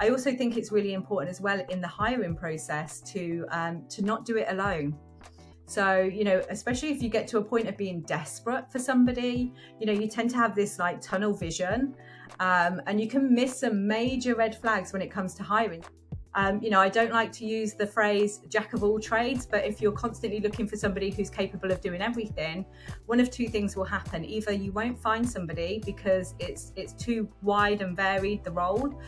I also think it's really important as well in the hiring process to not do it alone. So, especially if you get to a point of being desperate for somebody, you tend to have this like tunnel vision, and you can miss some major red flags when it comes to hiring. I don't like to use the phrase jack of all trades, but if you're constantly looking for somebody who's capable of doing everything, one of two things will happen. Either you won't find somebody because it's too wide and varied, the role,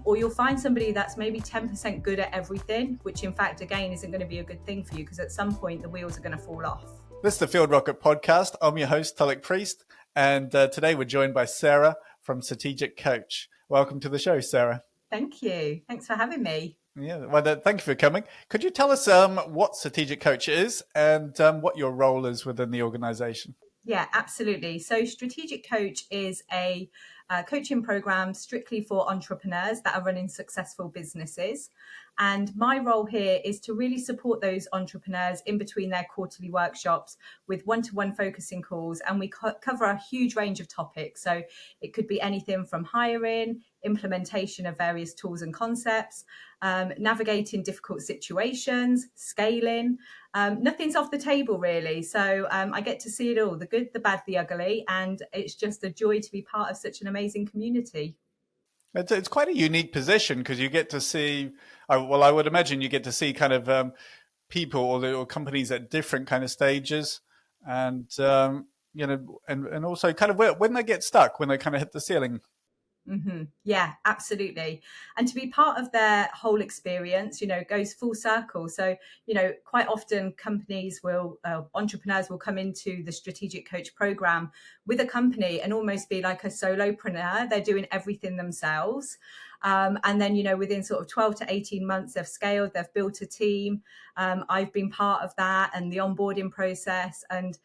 or you'll find somebody that's maybe 10% good at everything, which in fact, again, isn't going to be a good thing for you because at some point the wheels are going to fall off. This is the Field Rocket Podcast. I'm your host, Tulloch Priest, and today we're joined by Sarah from Strategic Coach. Welcome to the show, Sarah. Thank you. Thanks for having me. Yeah, well, thank you for coming. Could you tell us what Strategic Coach is and what your role is within the organization? Yeah, absolutely. So Strategic Coach is a coaching program strictly for entrepreneurs that are running successful businesses. And my role here is to really support those entrepreneurs in between their quarterly workshops with one-to-one focusing calls. And we cover a huge range of topics. So it could be anything from hiring, implementation of various tools and concepts, navigating difficult situations, scaling. Nothing's off the table, really. So I get to see it all, the good, the bad, the ugly. And it's just a joy to be part of such an amazing community. It's quite a unique position because you get to see, I would imagine you get to see kind of people or companies at different kind of stages and, and also kind of when they get stuck, when they kind of hit the ceiling. Mm-hmm. Yeah, absolutely. And to be part of their whole experience, goes full circle. So, quite often companies entrepreneurs will come into the Strategic Coach program with a company and almost be like a solopreneur. They're doing everything themselves. And then, within sort of 12 to 18 months, they've scaled, they've built a team. I've been part of that and the onboarding process and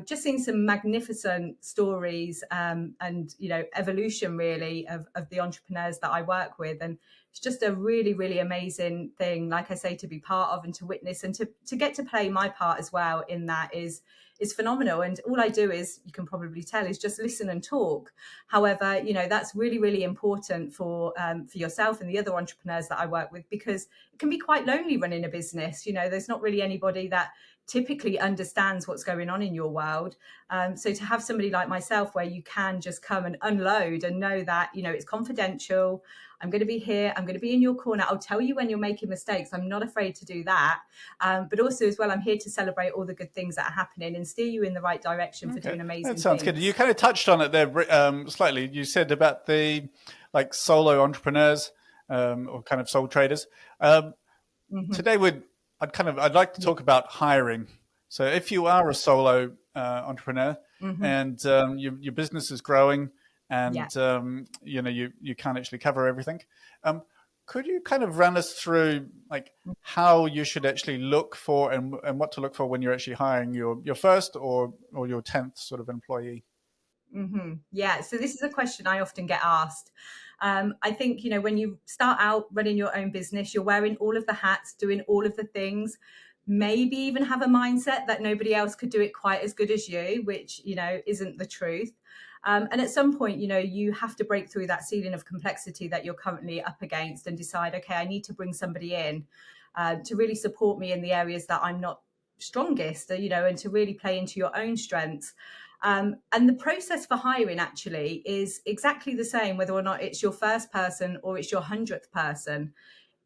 just seen some magnificent stories and, evolution really of the entrepreneurs that I work with. And it's just a really, really amazing thing, like I say, to be part of and to witness and to get to play my part as well in that is phenomenal. And all I do is, you can probably tell, is just listen and talk. However, that's really, really important for yourself and the other entrepreneurs that I work with, because it can be quite lonely running a business. There's not really anybody that typically understands what's going on in your world. So to have somebody like myself where you can just come and unload and know that, it's confidential. I'm going to be here. I'm going to be in your corner. I'll tell you when you're making mistakes. I'm not afraid to do that. But also as well, I'm here to celebrate all the good things that are happening and steer you in the right direction for doing amazing things. That sounds good. You kind of touched on it there slightly. You said about the solo entrepreneurs or kind of sole traders. Today I'd like to talk about hiring. So if you are a solo entrepreneur and your business is growing and you can't actually cover everything, could you kind of run us through how you should actually look for and what to look for when you're actually hiring your first or your 10th sort of employee? Mm-hmm. Yeah, so this is a question I often get asked. I think, when you start out running your own business, you're wearing all of the hats, doing all of the things, maybe even have a mindset that nobody else could do it quite as good as you, which, isn't the truth. And at some point, you have to break through that ceiling of complexity that you're currently up against and decide, okay, I need to bring somebody in to really support me in the areas that I'm not strongest, and to really play into your own strengths. And the process for hiring actually is exactly the same, whether or not it's your first person or it's your 100th person.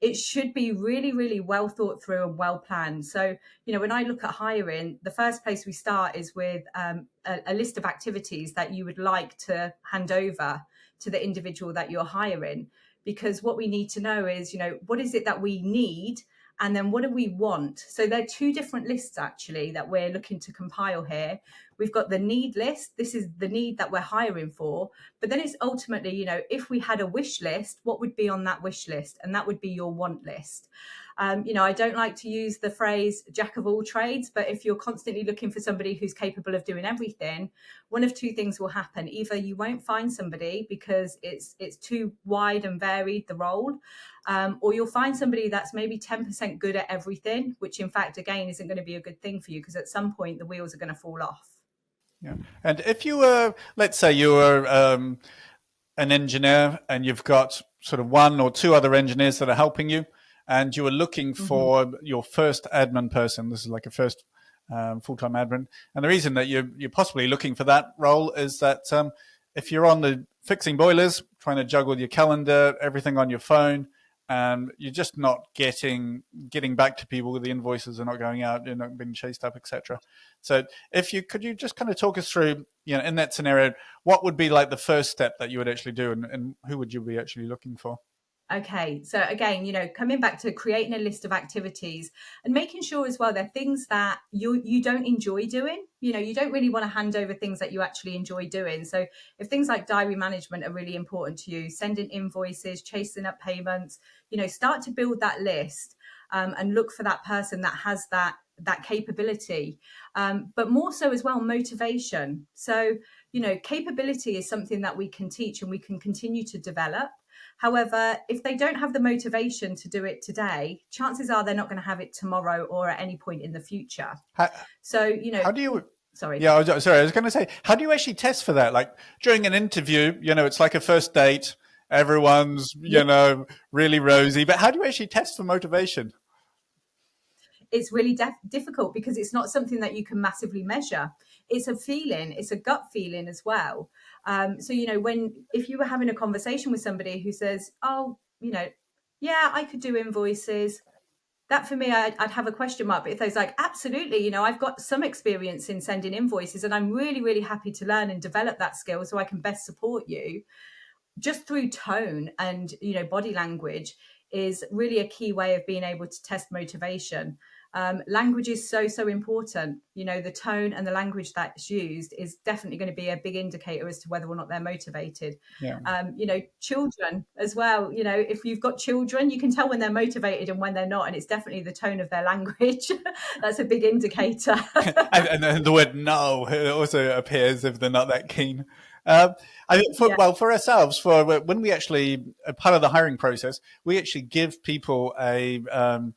It should be really, really well thought through and well planned. So, when I look at hiring, the first place we start is with a list of activities that you would like to hand over to the individual that you're hiring. Because what we need to know is, what is it that we need? And then what do we want? So there are two different lists actually that we're looking to compile here. We've got the need list. This is the need that we're hiring for. But then it's ultimately, if we had a wish list, what would be on that wish list? And that would be your want list. I don't like to use the phrase jack of all trades, but if you're constantly looking for somebody who's capable of doing everything, one of two things will happen. Either you won't find somebody because it's too wide and varied, the role, or you'll find somebody that's maybe 10% good at everything, which in fact, again, isn't going to be a good thing for you because at some point the wheels are going to fall off. Yeah. And if you were, let's say you were an engineer and you've got sort of one or two other engineers that are helping you, and you are looking for your first admin person. This is like a first full-time admin. And the reason that you're possibly looking for that role is that if you're on the fixing boilers, trying to juggle your calendar, everything on your phone, and you're just not getting back to people, the invoices are not going out, you're not being chased up, etc. So could you just kind of talk us through, in that scenario, what would be like the first step that you would actually do, and who would you be actually looking for? Okay, so again, coming back to creating a list of activities and making sure as well they're things that you don't enjoy doing. You don't really want to hand over things that you actually enjoy doing. So if things like diary management are really important to you, sending invoices, chasing up payments, start to build that list, and look for that person that has that capability, but more so as well motivation. So capability is something that we can teach and we can continue to develop. However, if they don't have the motivation to do it today, chances are they're not going to have it tomorrow or at any point in the future. How do you? Sorry. Yeah, I was going to say, how do you actually test for that? Like during an interview, it's like a first date. Everyone's, really rosy. But how do you actually test for motivation? It's really difficult because it's not something that you can massively measure. It's a feeling, it's a gut feeling as well. So, if you were having a conversation with somebody who says, oh, yeah, I could do invoices, that for me, I'd have a question mark. But if there's like, absolutely, I've got some experience in sending invoices and I'm really, really happy to learn and develop that skill so I can best support you, just through tone and, body language is really a key way of being able to test motivation. Language is so important. The tone and the language that's used is definitely going to be a big indicator as to whether or not they're motivated. Yeah. Children as well. If you've got children, you can tell when they're motivated and when they're not, and it's definitely the tone of their language. That's a big indicator. and the word no also appears if they're not that keen. For ourselves, when we actually part of the hiring process, we actually give people when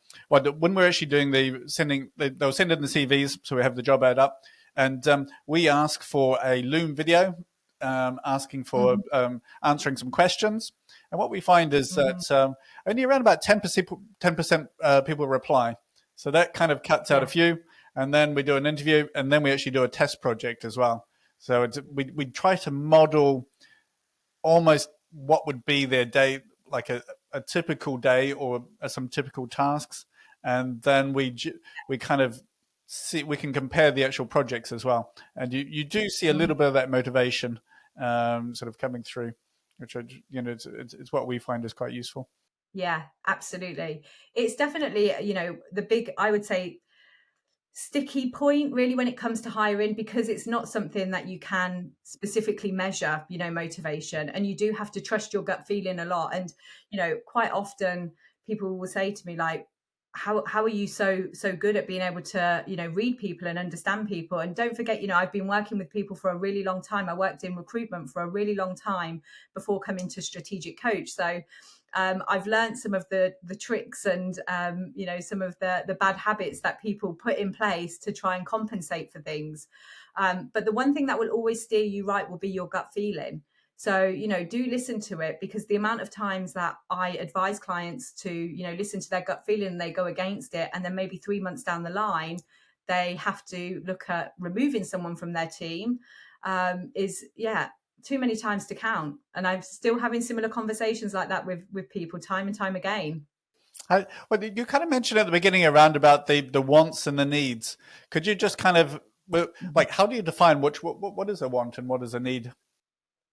we're actually doing they'll send in the CVs, so we have the job ad up, and we ask for a Loom video, asking for answering some questions. And what we find is that only around about 10% people reply. So that kind of cuts out a few, and then we do an interview, and then we actually do a test project as well. So we try to model almost what would be their day, like a typical day or some typical tasks, and then we kind of see, we can compare the actual projects as well, and you do see a little bit of that motivation sort of coming through, which it's what we find is quite useful. Yeah, absolutely. It's definitely the big, I would say, sticky point really when it comes to hiring, because it's not something that you can specifically measure, motivation, and you do have to trust your gut feeling a lot. And quite often people will say to me like, how are you so good at being able to read people and understand people? And don't forget, I've been working with people for a really long time. I worked in recruitment for a really long time before coming to Strategic Coach. So I've learned some of the tricks and some of the bad habits that people put in place to try and compensate for things. But the one thing that will always steer you right will be your gut feeling. So, do listen to it, because the amount of times that I advise clients to, listen to their gut feeling and they go against it, and then maybe 3 months down the line, they have to look at removing someone from their team, is too many times to count. And I'm still having similar conversations like that with people time and time again. Well, you kind of mentioned at the beginning around about the wants and the needs. Could you just kind of like, how do you define what is a want and what is a need?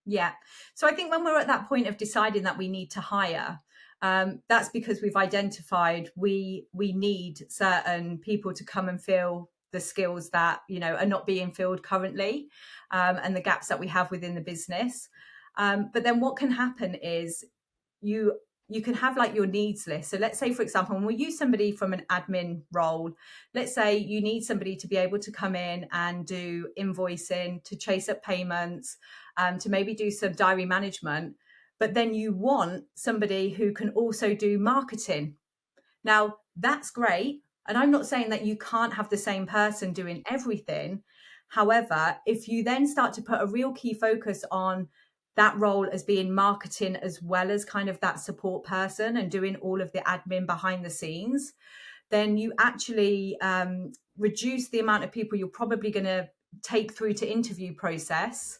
Yeah. So I think when we're at that point of deciding that we need to hire, that's because we've identified we need certain people to come and fill the skills that are not being filled currently, and the gaps that we have within the business. But then what can happen is you can have like your needs list. So let's say, for example, when we use somebody from an admin role, let's say you need somebody to be able to come in and do invoicing, to chase up payments, to maybe do some diary management, but then you want somebody who can also do marketing. Now, that's great. And I'm not saying that you can't have the same person doing everything. However, if you then start to put a real key focus on that role as being marketing as well as kind of that support person and doing all of the admin behind the scenes, then you actually reduce the amount of people you're probably going to take through to interview process.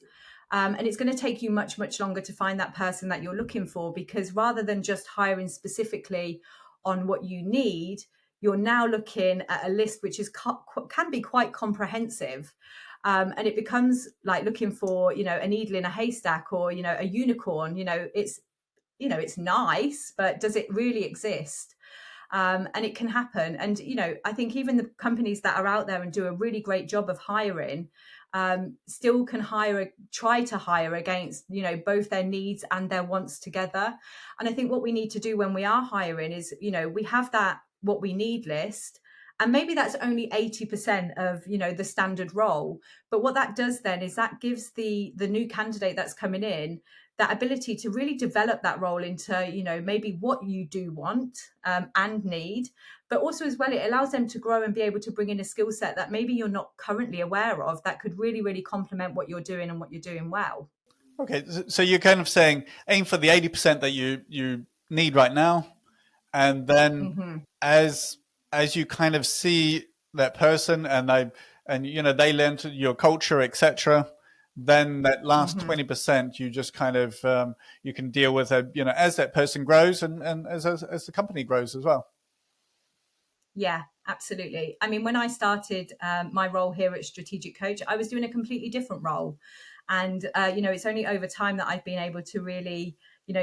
And it's going to take you much, much longer to find that person that you're looking for, because rather than just hiring specifically on what you need, you're now looking at a list which is can be quite comprehensive. And it becomes like looking for, a needle in a haystack, or, a unicorn. It's nice, but does it really exist? And it can happen. And, I think even the companies that are out there and do a really great job of hiring still can try to hire against, both their needs and their wants together. And I think what we need to do when we are hiring is, we have that what we need list. And maybe that's only 80% of, the standard role. But what that does then is that gives the new candidate that's coming in that ability to really develop that role into, maybe what you do want and need. But also as well, it allows them to grow and be able to bring in a skill set that maybe you're not currently aware of that could really, really complement what you're doing and what you're doing well. Okay. So you're kind of saying aim for the 80% that you need right now. And then as you kind of see that person and they learn to your culture, etc., then that last 20% you just kind of you can deal with as that person grows and as the company grows as well. Yeah, absolutely. I mean, when I started my role here at Strategic Coach, I was doing a completely different role. And, it's only over time that I've been able to really,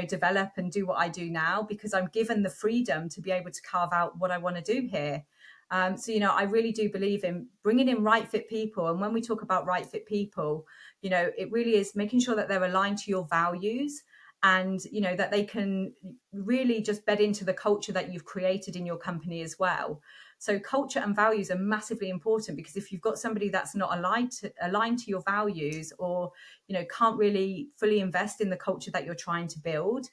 develop and do what I do now, because I'm given the freedom to be able to carve out what I want to do here. So, I really do believe in bringing in right fit people. And when we talk about right fit people, it really is making sure that they're aligned to your values, and that they can really just bed into the culture that you've created in your company as well. So culture and values are massively important, because if you've got somebody that's not aligned to your values, or can't really fully invest in the culture that you're trying to build,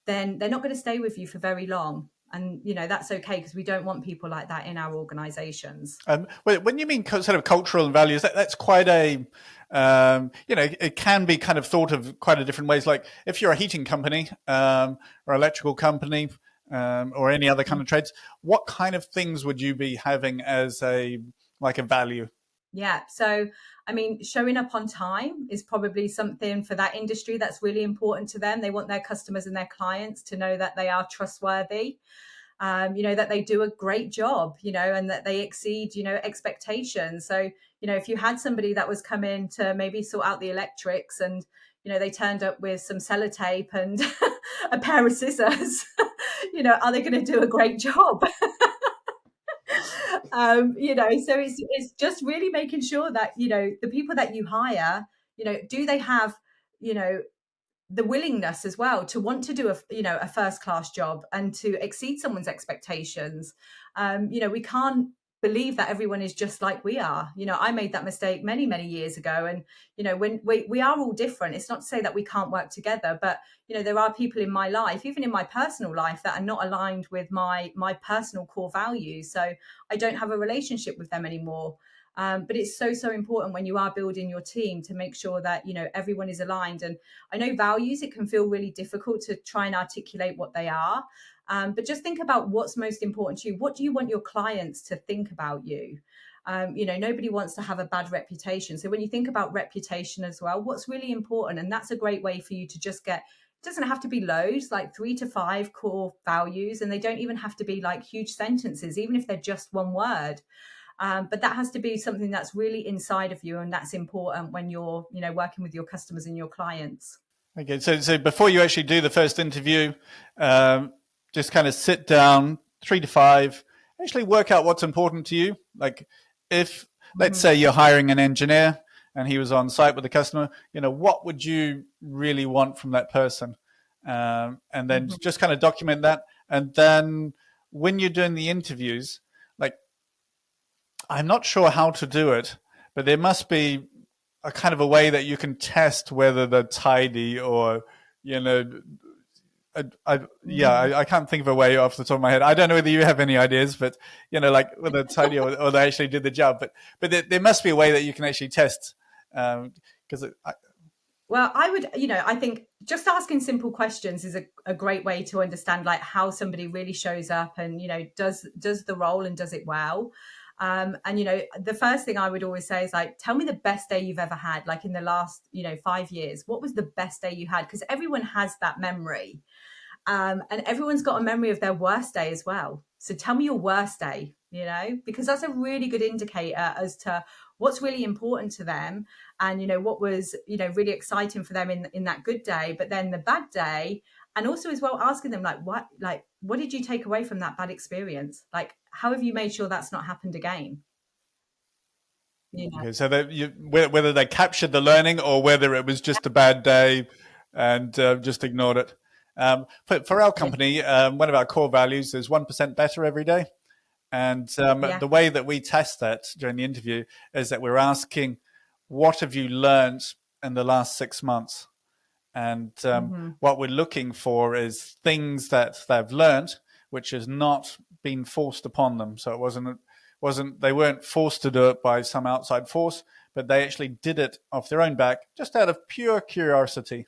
then they're not going to stay with you for very long. And that's okay, because we don't want people like that in our organizations. When you mean sort of cultural and values, that's quite a it can be kind of thought of quite a different ways. Like if you're a heating company or electrical company or any other kind of trades, what kind of things would you be having as a value? Yeah. So, I mean, showing up on time is probably something for that industry that's really important to them. They want their customers and their clients to know that they are trustworthy, that they do a great job, and that they exceed, expectations. So, if you had somebody that was coming to maybe sort out the electrics, and, they turned up with some sellotape and a pair of scissors, are they going to do a great job? So it's just really making sure that, the people that you hire, do they have, the willingness as well to want to do a first class job and to exceed someone's expectations. We can't believe that everyone is just like we are. I made that mistake many, many years ago. And, when we are all different, it's not to say that we can't work together, but, there are people in my life, even in my personal life, that are not aligned with my personal core values. So I don't have a relationship with them anymore. But it's so, so important when you are building your team to make sure that, everyone is aligned. And I know values, it can feel really difficult to try and articulate what they are. But just think about what's most important to you. What do you want your clients to think about you? Nobody wants to have a bad reputation. So when you think about reputation as well, what's really important? And that's a great way for you to just it doesn't have to be loads, like 3 to 5 core values. And they don't even have to be like huge sentences, even if they're just one word. But that has to be something that's really inside of you, and that's important when you're, working with your customers and your clients. Okay, so before you actually do the first interview, just kind of sit down, 3 to 5, actually work out what's important to you. Like if, let's say you're hiring an engineer and he was on site with the customer, what would you really want from that person? And then just kind of document that. And then when you're doing the interviews, I'm not sure how to do it, but there must be a kind of a way that you can test whether they're tidy or, I can't think of a way off the top of my head. I don't know whether you have any ideas, but, whether they're tidy or they actually did the job. But there must be a way that you can actually test because Well, I would, I think just asking simple questions is a great way to understand like how somebody really shows up and, does the role and does it well. And, the first thing I would always say is like, tell me the best day you've ever had, like in the last, 5 years. What was the best day you had? Because everyone has that memory. And everyone's got a memory of their worst day as well. So tell me your worst day, because that's a really good indicator as to what's really important to them and, what was, really exciting for them in that good day, but then the bad day. And also as well, asking them what did you take away from that bad experience? Like, how have you made sure that's not happened again? Okay, so that whether they captured the learning or whether it was just a bad day and just ignored it. For our company, one of our core values is 1% better every day. And Yeah. the way that we test that during the interview is that we're asking, what have you learned in the last 6 months? And what we're looking for is things that they've learned, which has not been forced upon them. So it wasn't they weren't forced to do it by some outside force, but they actually did it off their own back, just out of pure curiosity.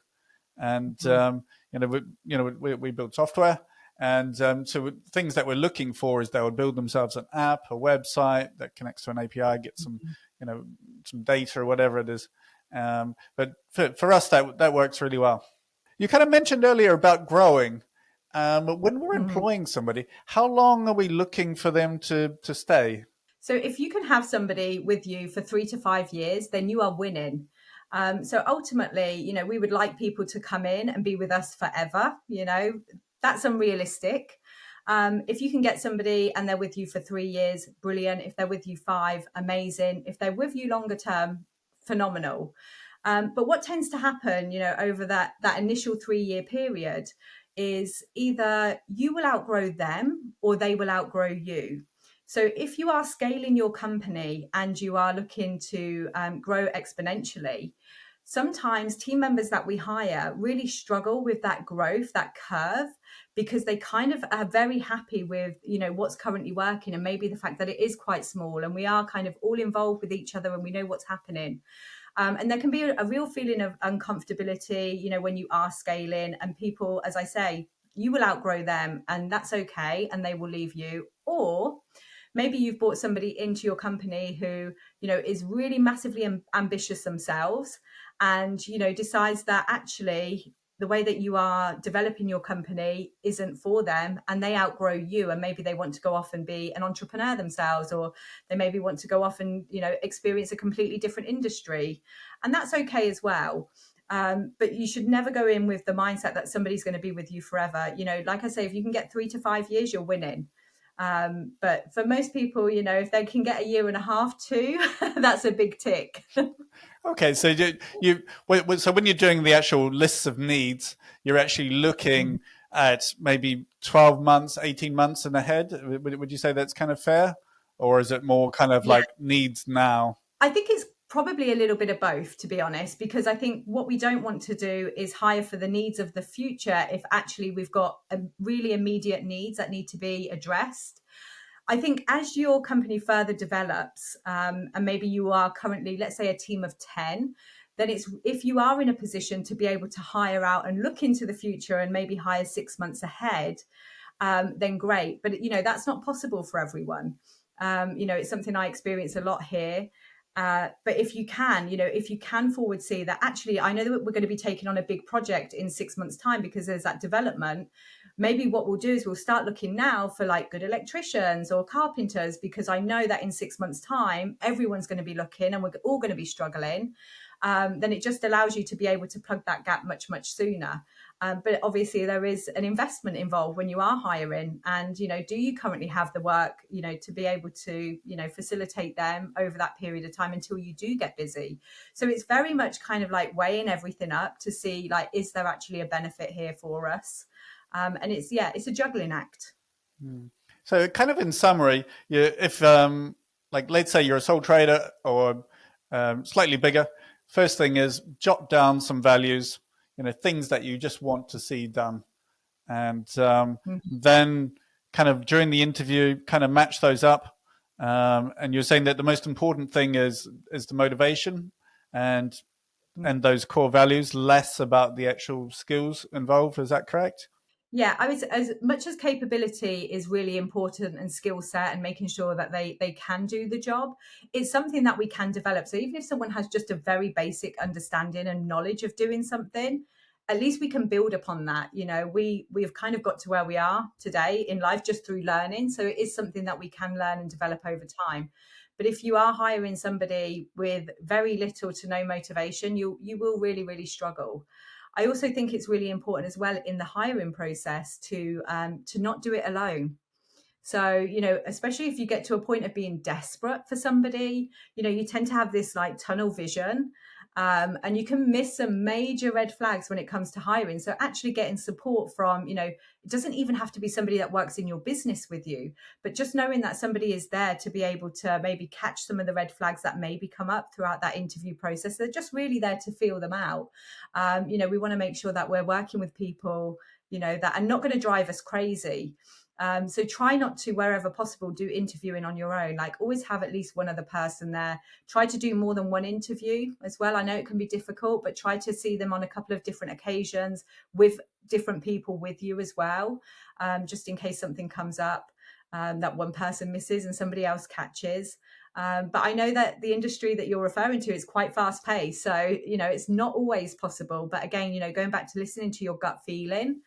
And we build software, and so things that we're looking for is they would build themselves an app, a website that connects to an API, get some some data or whatever it is. But for us, that works really well. You kind of mentioned earlier about growing. When we're employing somebody, how long are we looking for them to stay? So if you can have somebody with you for 3 to 5 years, then you are winning. So ultimately, we would like people to come in and be with us forever. That's unrealistic. If you can get somebody and they're with you for 3 years, brilliant. If they're with you 5, amazing. If they're with you longer term, phenomenal. But what tends to happen, over that initial 3-year period is either you will outgrow them or they will outgrow you. So if you are scaling your company and you are looking to grow exponentially, sometimes team members that we hire really struggle with that growth, that curve, because they kind of are very happy with, what's currently working, and maybe the fact that it is quite small and we are kind of all involved with each other and we know what's happening. And there can be a real feeling of uncomfortability, when you are scaling, and people, as I say, you will outgrow them and that's okay. And they will leave you. Or maybe you've brought somebody into your company who, is really massively ambitious themselves and, decides that actually the way that you are developing your company isn't for them and they outgrow you, and maybe they want to go off and be an entrepreneur themselves, or they maybe want to go off and experience a completely different industry, and that's okay as well. But you should never go in with the mindset that somebody's going to be with you forever. Like I say, if you can get 3 to 5 years, you're winning. But for most people, if they can get a year and a half, 2, that's a big tick. Okay, so so when you're doing the actual lists of needs, you're actually looking at maybe 12 months, 18 months and ahead. Would you say that's kind of fair? Or is it more kind of like needs now? I think it's probably a little bit of both, to be honest, because I think what we don't want to do is hire for the needs of the future if actually we've got a really immediate needs that need to be addressed. I think as your company further develops, and maybe you are currently, let's say, a team of 10, then it's, if you are in a position to be able to hire out and look into the future and maybe hire 6 months ahead, then great. But, that's not possible for everyone. It's something I experience a lot here. But if you can forward see that actually, I know that we're going to be taking on a big project in 6 months' time because there's that development. Maybe what we'll do is we'll start looking now for like good electricians or carpenters, because I know that in 6 months' time, everyone's going to be looking and we're all going to be struggling. Then it just allows you to be able to plug that gap much, much sooner. But obviously there is an investment involved when you are hiring, and, do you currently have the work, to be able to, facilitate them over that period of time until you do get busy. So it's very much kind of like weighing everything up to see, like, is there actually a benefit here for us? And it's a juggling act. So kind of in summary, if like let's say you're a sole trader or slightly bigger, first thing is jot down some values, things that you just want to see done. And then kind of during the interview, kind of match those up. And you're saying that the most important thing is the motivation, and and those core values, less about the actual skills involved. Is that correct? Yeah, I was, as much as capability is really important and skill set and making sure that they can do the job, it's something that we can develop. So even if someone has just a very basic understanding and knowledge of doing something, at least we can build upon that. You know, we've kind of got to where we are today in life just through learning. So it is something that we can learn and develop over time. But if you are hiring somebody with very little to no motivation, you will really, really struggle. I also think it's really important as well in the hiring process to not do it alone. So, you know, especially if you get to a point of being desperate for somebody, you know, you tend to have this like tunnel vision. And you can miss some major red flags when it comes to hiring. So actually getting support from, you know, it doesn't even have to be somebody that works in your business with you, but just knowing that somebody is there to be able to maybe catch some of the red flags that maybe come up throughout that interview process. They're just really there to feel them out. You know, we want to make sure that we're working with people, you know, that are not going to drive us crazy. So try not to, wherever possible, do interviewing on your own. Like always have at least one other person there. Try to do more than one interview as well. I know it can be difficult, but try to see them on a couple of different occasions with different people with you as well, just in case something comes up that one person misses and somebody else catches. But I know that the industry that you're referring to is quite fast paced. So, you know, it's not always possible. But again, you know, going back to listening to your gut feeling,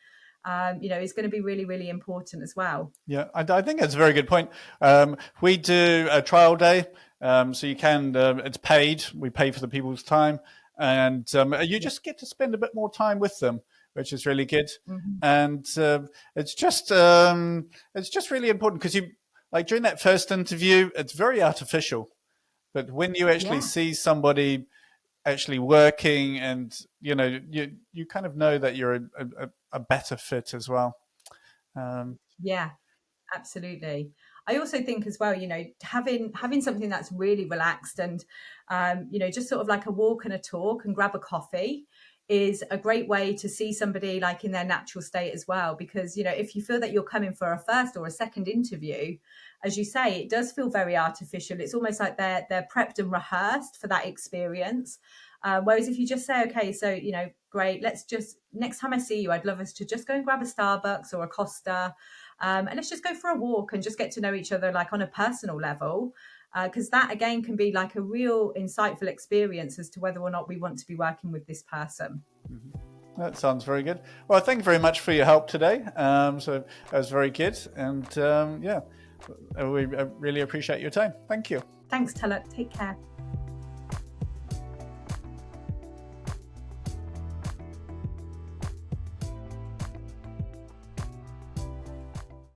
you know, is going to be really, really important as well. Yeah, I think that's a very good point. We do a trial day, so you can, it's paid. We pay for the people's time, and you just get to spend a bit more time with them, which is really good. Mm-hmm. And it's just really important because you, like during that first interview, it's very artificial. But when you actually see somebody actually working, and you know, you kind of know that you're a better fit as well. Yeah, absolutely. I also think as well, you know, having something that's really relaxed and, you know, just sort of like a walk and a talk and grab a coffee is a great way to see somebody like in their natural state as well. Because, you know, if you feel that you're coming for a first or a second interview, as you say, it does feel very artificial. It's almost like they're prepped and rehearsed for that experience. Whereas if you just say, okay, so, you know, great, let's just, next time I see you, I'd love us to just go and grab a Starbucks or a Costa, and let's just go for a walk and just get to know each other like on a personal level. Because that again can be like a real insightful experience as to whether or not we want to be working with this person. Mm-hmm. That sounds very good. Well, thank you very much for your help today. So that was very good. And yeah, we really appreciate your time. Thank you. Thanks, Tulloch. Take care.